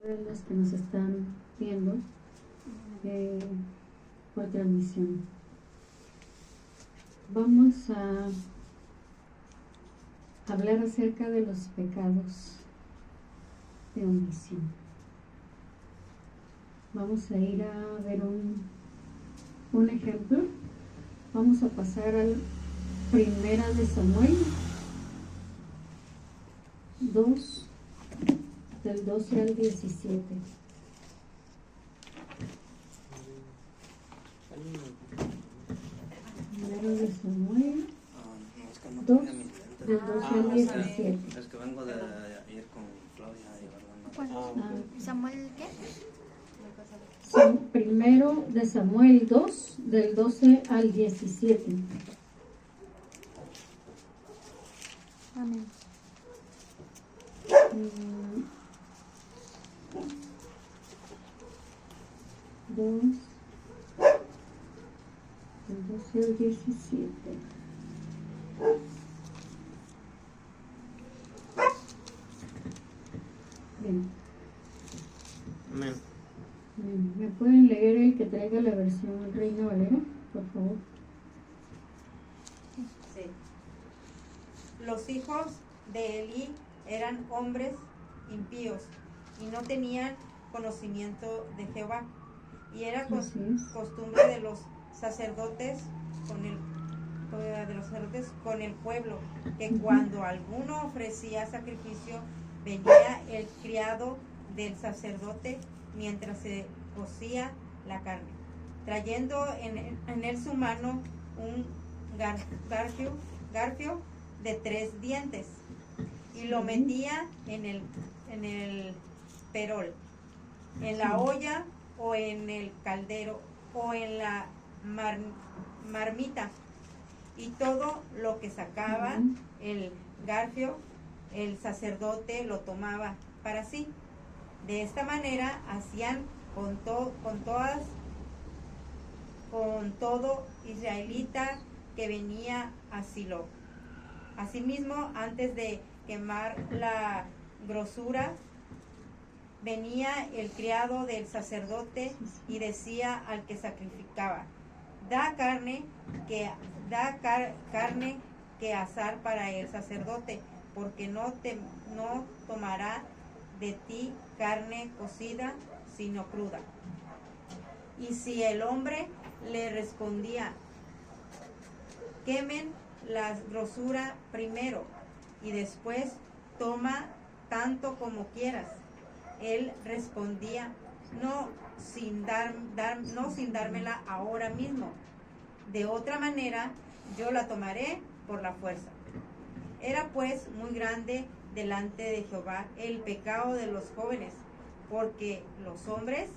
Los que nos están viendo por transmisión. Vamos a hablar acerca de los pecados de omisión. Vamos a ir a ver un ejemplo. Vamos a pasar al Primera de Samuel 2, del 12 al 17. Primero de Samuel 2, del 12 al 17. Es que vengo de ir con Claudia y ¿Cuál? ¿Samuel qué? Primero de Samuel 2, del 12 al 17. Amén. Dos, del 12 al 17. Bien. Amén. ¿Me pueden leer el que traiga la versión Reina Valera, por favor? Sí. Los hijos de Elí eran hombres impíos y no tenían conocimiento de Jehová. Y era costumbre de los sacerdotes con el pueblo, que cuando alguno ofrecía sacrificio, venía el criado del sacerdote mientras se cocía la carne, trayendo en él su mano un garfio de 3 dientes, y lo metía en el perol, en la olla o en el caldero o en la marmita, y todo lo que sacaba el garfio, el sacerdote lo tomaba para sí. De esta manera hacían con todo israelita que venía a Silo. Asimismo, antes de quemar la grosura, venía el criado del sacerdote y decía al que sacrificaba: da carne que asar para el sacerdote, porque no tomará de ti carne cocida, sino cruda. Y si el hombre le respondía: quemen la grosura primero y después toma tanto como quieras, él respondía: no sin dármela ahora mismo, de otra manera yo la tomaré por la fuerza. Era pues muy grande delante de Jehová el pecado de los jóvenes, porque los hombres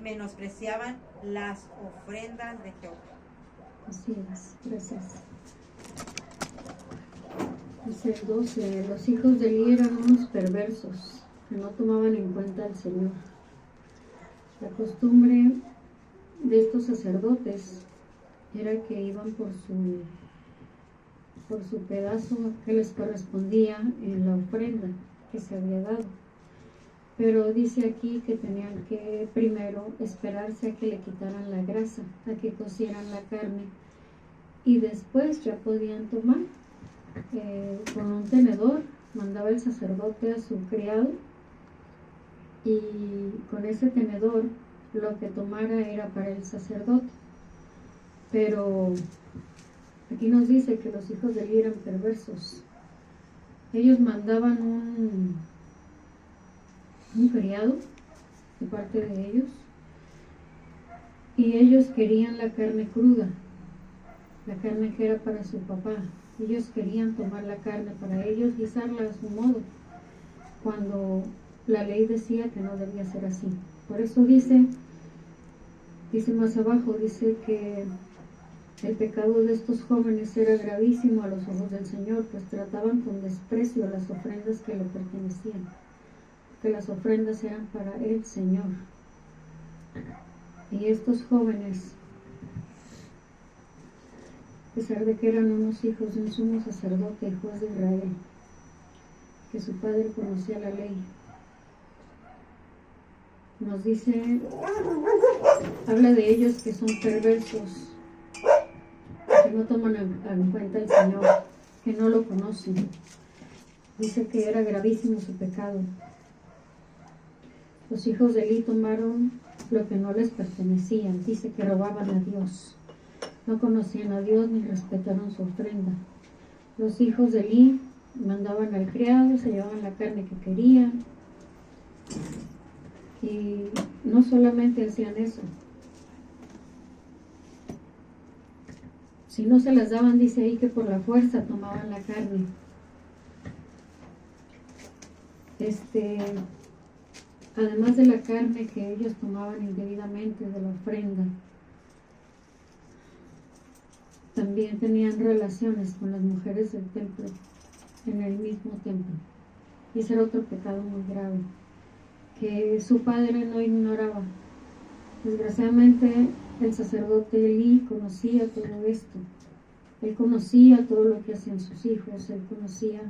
menospreciaban las ofrendas de Jehová. Así es, gracias. Dice el 12, los hijos de Elí eran unos perversos, que no tomaban en cuenta al Señor. La costumbre de estos sacerdotes era que iban por su pedazo que les correspondía en la ofrenda que se había dado. Pero dice aquí que tenían que primero esperarse a que le quitaran la grasa, a que cocieran la carne, y después ya podían tomar. Con un tenedor mandaba el sacerdote a su criado, y con ese tenedor lo que tomara era para el sacerdote. Pero aquí nos dice que los hijos de Elí eran perversos. Ellos mandaban un criado de parte de ellos, y ellos querían la carne cruda, la carne que era para su papá. Ellos querían tomar la carne para ellos, guisarla a su modo, cuando la ley decía que no debía ser así. Por eso dice más abajo, dice que el pecado de estos jóvenes era gravísimo a los ojos del Señor, pues trataban con desprecio las ofrendas que le pertenecían, que las ofrendas eran para el Señor. Y estos jóvenes, a pesar de que eran unos hijos de un sumo sacerdote y juez de Israel, que su padre conocía la ley, nos dice, habla de ellos que son perversos, que no toman en cuenta al Señor, que no lo conocen. Dice que era gravísimo su pecado. Los hijos de Elí tomaron lo que no les pertenecía. Dice que robaban a Dios. No conocían a Dios ni respetaron su ofrenda. Los hijos de Elí mandaban al criado, se llevaban la carne que querían. Y no solamente hacían eso. Si no se las daban, dice ahí que por la fuerza tomaban la carne. Además de la carne que ellos tomaban indebidamente de la ofrenda, también tenían relaciones con las mujeres del templo, en el mismo templo. Y ese era otro pecado muy grave, que su padre no ignoraba. Desgraciadamente, el sacerdote Elí conocía todo esto. Él conocía todo lo que hacían sus hijos, él conocía,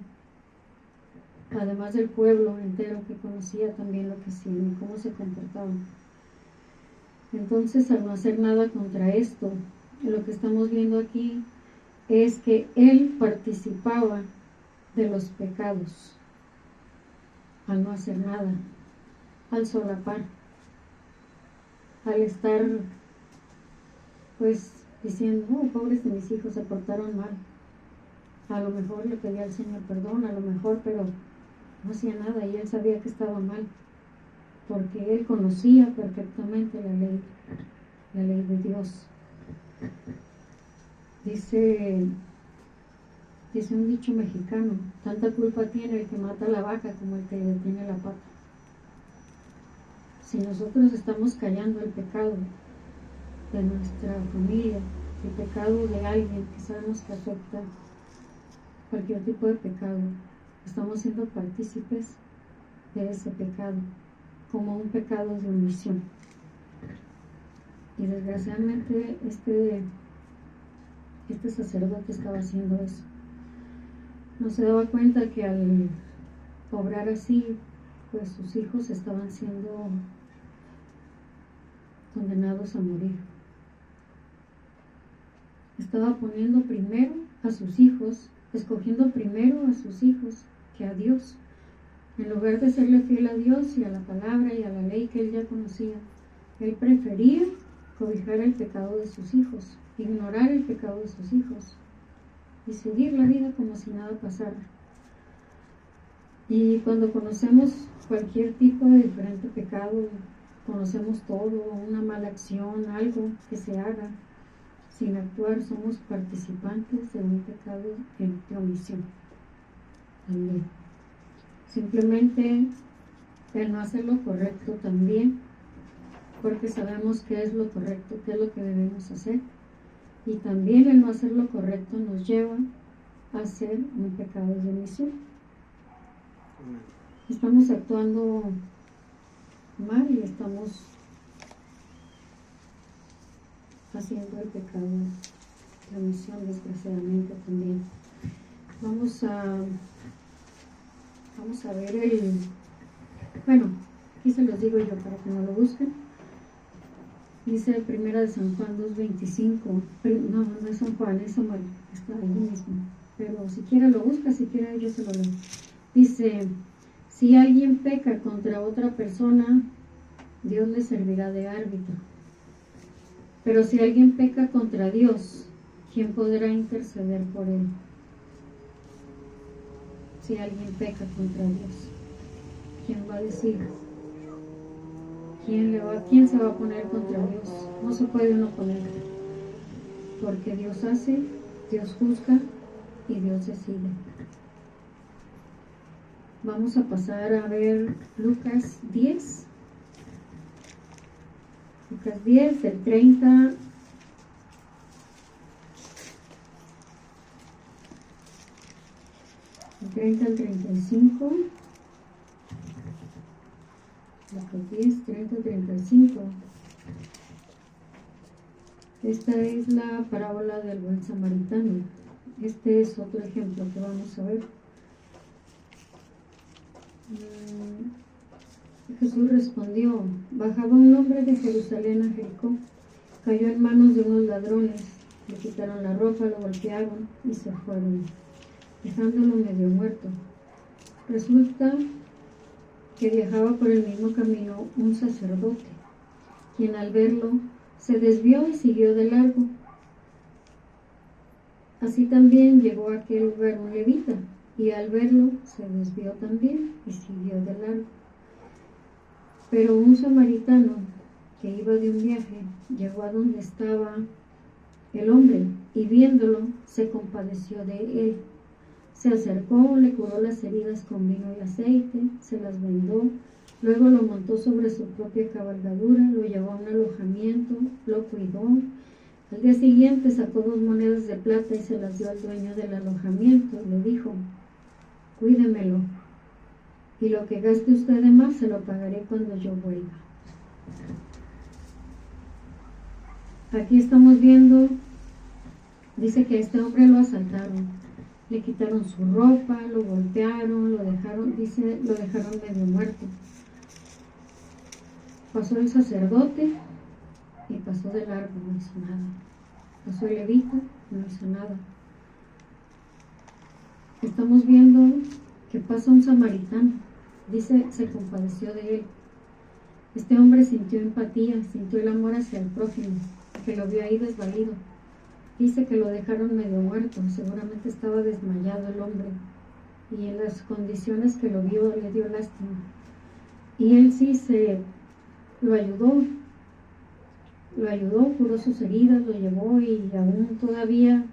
además del pueblo entero, que conocía también lo que hacían y cómo se comportaban. Entonces, al no hacer nada contra esto, lo que estamos viendo aquí es que él participaba de los pecados al no hacer nada, al solapar, al estar pues diciendo, oh, pobres de mis hijos, se portaron mal. A lo mejor le pedía al Señor perdón, a lo mejor, pero no hacía nada y él sabía que estaba mal, porque él conocía perfectamente la ley de Dios. Dice un dicho mexicano, tanta culpa tiene el que mata a la vaca como el que le detiene la pata. Si nosotros estamos callando el pecado de nuestra familia, el pecado de alguien que sabemos que afecta cualquier tipo de pecado, estamos siendo partícipes de ese pecado, como un pecado de omisión. Y desgraciadamente este sacerdote estaba haciendo eso. No se daba cuenta que al obrar así, pues sus hijos estaban siendo condenados a morir. Estaba poniendo primero a sus hijos, escogiendo primero a sus hijos que a Dios. En lugar de serle fiel a Dios y a la palabra y a la ley que él ya conocía, él prefería cobijar el pecado de sus hijos, ignorar el pecado de sus hijos y seguir la vida como si nada pasara. Y cuando conocemos cualquier tipo de diferente pecado, conocemos todo, una mala acción, algo que se haga sin actuar, somos participantes de un pecado de omisión también. Simplemente el no hacer lo correcto también, porque sabemos qué es lo correcto, qué es lo que debemos hacer, y también el no hacer lo correcto nos lleva a hacer un pecado de omisión. Estamos actuando mal y estamos haciendo el pecado de omisión, desgraciadamente también. Vamos a ver aquí se los digo yo para que no lo busquen. Dice primera de San Juan 2:25, no es San Juan, es Samuel, está ahí mismo, pero si quiere lo busca, si quiere yo se lo leo. Dice, si alguien peca contra otra persona, Dios le servirá de árbitro. Pero si alguien peca contra Dios, ¿quién podrá interceder por él? Si alguien peca contra Dios, ¿quién va a decir? ¿Quién se va a poner contra Dios? No se puede uno poner, porque Dios hace, Dios juzga y Dios decide. Vamos a pasar a ver Lucas 10. Lucas 10, del 30 al 35. Lucas 10, 30 al 35. Esta es la parábola del buen samaritano. Este es otro ejemplo que vamos a ver. Jesús respondió: bajaba un hombre de Jerusalén a Jericó, cayó en manos de unos ladrones, le quitaron la ropa, lo golpearon y se fueron, dejándolo medio muerto. Resulta que viajaba por el mismo camino un sacerdote, quien al verlo se desvió y siguió de largo. Así también llegó a aquel lugar un levita, y al verlo se desvió también y siguió de largo. Pero un samaritano que iba de un viaje llegó a donde estaba el hombre, y viéndolo se compadeció de él. Se acercó, le curó las heridas con vino y aceite, se las vendó, luego lo montó sobre su propia cabalgadura, lo llevó a un alojamiento, lo cuidó. Al día siguiente sacó 2 monedas de plata y se las dio al dueño del alojamiento. Le dijo: cuídemelo, y lo que gaste usted de más se lo pagaré cuando yo vuelva. Aquí estamos viendo, dice que a este hombre lo asaltaron, le quitaron su ropa, lo golpearon, lo dejaron medio muerto. Pasó el sacerdote y pasó de largo, no hizo nada. Pasó el levita, no hizo nada. Estamos viendo que pasa un samaritano, dice, se compadeció de él. Este hombre sintió empatía, sintió el amor hacia el prójimo, que lo vio ahí desvalido. Dice que lo dejaron medio muerto, seguramente estaba desmayado el hombre, y en las condiciones que lo vio le dio lástima. Y él sí lo ayudó, curó sus heridas, lo llevó y aún todavía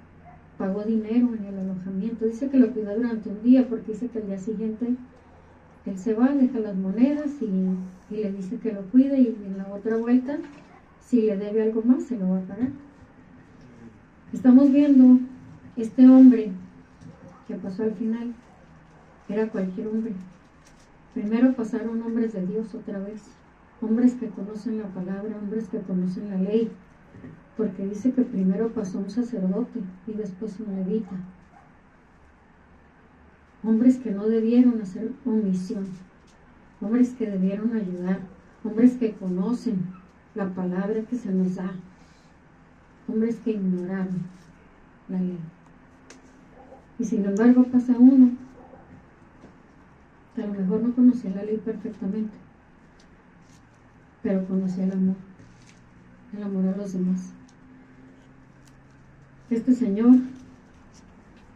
pagó dinero en el alojamiento. Dice que lo cuidó durante un día, porque dice que al día siguiente él se va, deja las monedas y le dice que lo cuide, y en la otra vuelta, si le debe algo más, se lo va a pagar. Estamos viendo este hombre que pasó al final, era cualquier hombre. Primero pasaron hombres de Dios otra vez, hombres que conocen la palabra, hombres que conocen la ley, porque dice que primero pasó un sacerdote y después un levita. Hombres que no debieron hacer omisión, hombres que debieron ayudar, hombres que conocen la palabra que se nos da, hombres que ignoraron la ley. Y sin embargo pasa uno que a lo mejor no conocía la ley perfectamente, pero conocía el amor a los demás. Este señor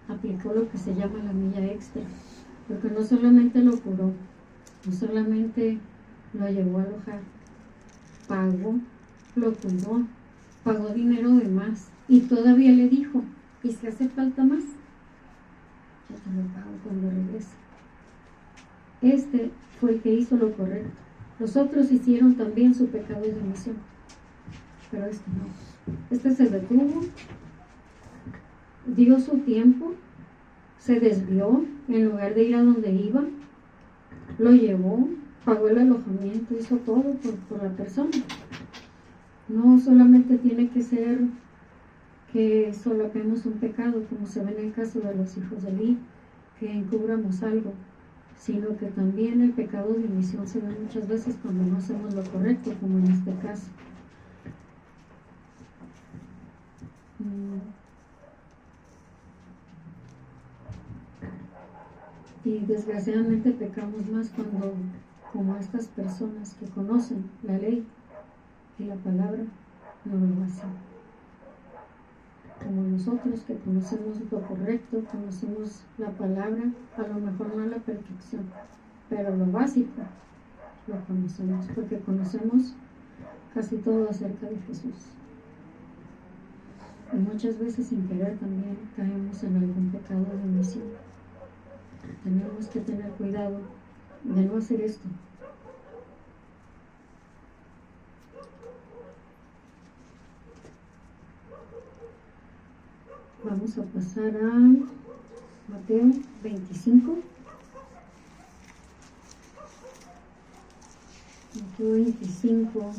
aplicó lo que se llama la milla extra, porque no solamente lo curó, no solamente lo llevó a alojar, pagó, lo cuidó, pagó dinero de más, y todavía le dijo: ¿y si hace falta más? Yo te lo pago cuando regrese. Este fue el que hizo lo correcto. Los otros hicieron también su pecado de omisión, pero este no. Este se detuvo, dio su tiempo, se desvió en lugar de ir a donde iba, lo llevó, pagó el alojamiento, hizo todo por la persona. No solamente tiene que ser que solapemos un pecado, como se ve en el caso de los hijos de Eli, que encubramos algo, sino que también el pecado de omisión se ve muchas veces cuando no hacemos lo correcto, como en este caso. Y desgraciadamente pecamos más cuando, como estas personas que conocen la ley y la palabra, no lo hacen. Como nosotros que conocemos lo correcto, conocemos la palabra, a lo mejor no a la perfección, pero lo básico lo conocemos, porque conocemos casi todo acerca de Jesús. Y muchas veces sin querer también caemos en algún pecado de omisión. Tenemos que tener cuidado de no hacer esto. Vamos a pasar a Mateo 25. Mateo 25.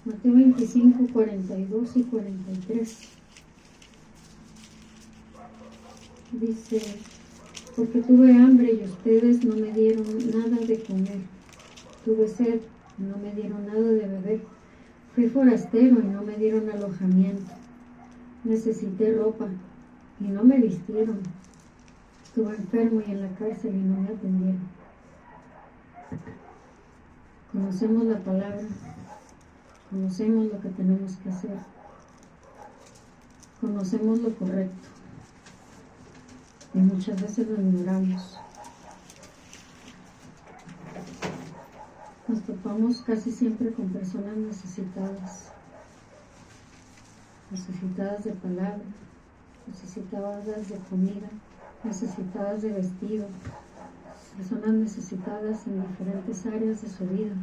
Mateo 25, 42 y 43. Dice, porque tuve hambre y ustedes no me dieron nada de comer. Tuve sed y no me dieron nada de beber. Fui forastero y no me dieron alojamiento. Necesité ropa y no me vistieron. Estuve enfermo y en la cárcel y no me atendieron. Conocemos la palabra, conocemos lo que tenemos que hacer, conocemos lo correcto y muchas veces lo ignoramos. Nos topamos casi siempre con personas necesitadas de palabra, necesitadas de comida, necesitadas de vestido, personas necesitadas en diferentes áreas de su vida.